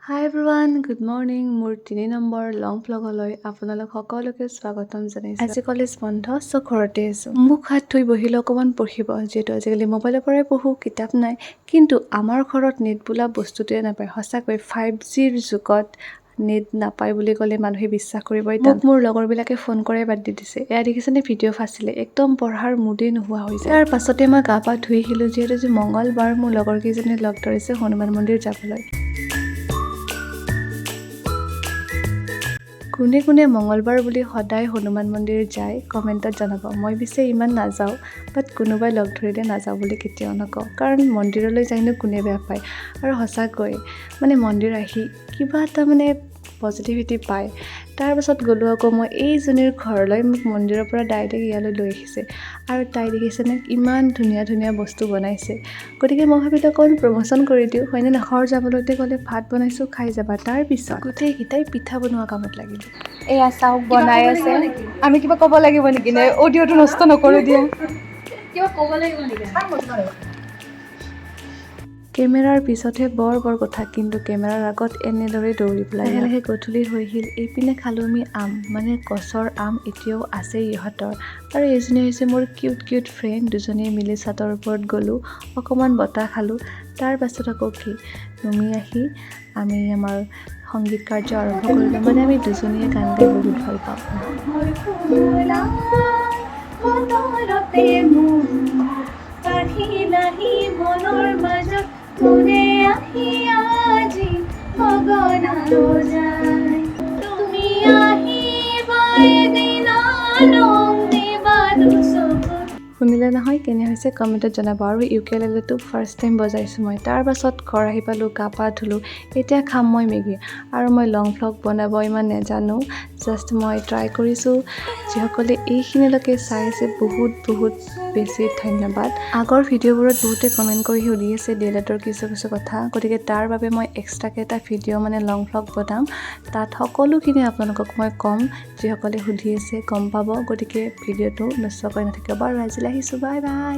Hi everyone, good morning. মোৰ 3 number লং ভ্লগলৈ আপোনালোক সকলোকে স্বাগতম জনাইছো। আজি কলেজ বন্ধ, সো ঘৰতে আছো। মুখ হাত ধুই বহিলে অকমান পঢ়িব, যেহেতু আজিকালি মোবাইলৰ পৰাই পঢ়ো, কিতাপ নাই। কিন্তু আমাৰ ঘৰত নেট বোলা বস্তুটোৱে নাপায়। সঁচাকৈ 5Gৰ যুগত নেট নাপায় বুলি ক'লে মানুহে বিশ্বাস কৰিবই টান। মোৰ লগৰবিলাকে ফোন কৰাই বাদ দি দিছে। এয়া দেখিছেনে ভিডিঅ' ফাছিলে, একদম পঢ়াৰ মুডেই নোহোৱা হৈ যায়। তাৰ পাছতে মই গা পা ধুই আহিলোঁ, যিহেতু আজি মঙলবাৰ মোৰ লগৰ কেইজনীয়ে লগ ধৰিছে হনুমান মন্দিৰ যাবলৈ। কোনে কোনে মঙলবাৰ বুলি সদায় হনুমান মন্দিৰ যায় কমেণ্টত জনাব। মই পিছে ইমান নাযাওঁ, বাট কোনোবাই লগ ধৰিলে নাযাওঁ বুলি কেতিয়াও নকওঁ, কাৰণ মন্দিৰলৈ যায়নো কোনে বেয়া পায়। আৰু সঁচাকৈ মন্দিৰ আহি কিবা এটা পজিটিভিটি পায়। তাৰপাছত গ'লোঁ আকৌ মই এইজনীৰ ঘৰলৈ। মোক মন্দিৰৰ পৰা ডাইৰেক্ট ইয়ালৈ লৈ আহিছে। আৰু তাই দেখিছেনে ইমান ধুনীয়া ধুনীয়া বস্তু বনাইছে। গতিকে মই ভাবিলোঁ অকণ প্ৰমোশ্যন কৰি দিওঁ, হয়নে নহয়। ঘৰ যাবলৈতে ক'লে ভাত বনাইছোঁ, খাই যাবা। তাৰপিছত গোটেইকেইটাই পিঠা বনোৱা কামত লাগিলোঁ। এয়া চাওক বনাই আছে। আমি কিবা ক'ব লাগিব নেকি? নে অডিঅ'টো নষ্ট নকৰোঁ দিয়া। কিবা ক'ব লাগিব নেকি? কেমেৰাৰ পিছতহে বৰ কথা, কিন্তু কেমেৰাৰ আগত এনেদৰে দৌৰি পেলাই লাহে লাহে গধূলি হৈ আহিল। এইপিনে খালোঁ আমি আম, গছৰ আম এতিয়াও আছে ইহঁতৰ। আৰু এইজনী হৈছে মোৰ কিউট ফ্ৰেণ্ড। দুজনীয়ে মিলি ছাদৰ ওপৰত গ'লোঁ, অকণমান বতাহ খালোঁ। তাৰ পাছত আকৌ কি নুমি আহি আমি আমাৰ সংগীত কাৰ্য আৰম্ভ কৰিলোঁ। আমি দুজনীয়ে গান গাই বহুত ভাল পাওঁ। শুনিলে নহয় কেনে হৈছে কমেণ্টত জনাব। আৰু ইউকেলেলেটো ফাৰ্ষ্ট টাইম বজাইছোঁ মই। তাৰ পাছত ঘৰ আহি পালোঁ, গা পা ধুলোঁ। এতিয়া খাম মই মেগী। আৰু মই লং ভ্লগ বনাব ইমান নাজানো, জাষ্ট মই ট্ৰাই কৰিছোঁ। যিসকলে এইখিনিলৈকে চাই আছে বহুত বেছি ধন্যবাদ। আগৰ ভিডিঅ'বোৰত বহুতে কমেণ্ট কৰি সুধি আছে D.el.edৰ কিছু কথা। গতিকে তাৰ বাবে মই এক্সট্ৰাকৈ এটা ভিডিঅ' লং ভ্লগ বনাম। তাত সকলোখিনি আপোনালোকক মই ক'ম, যিসকলে সুধি আছে গম পাব। গতিকে ভিডিঅ'টো নোচোৱাকৈ নাথাকিব। বাৰু আজিলৈ আহিছোঁ, বাই বাই।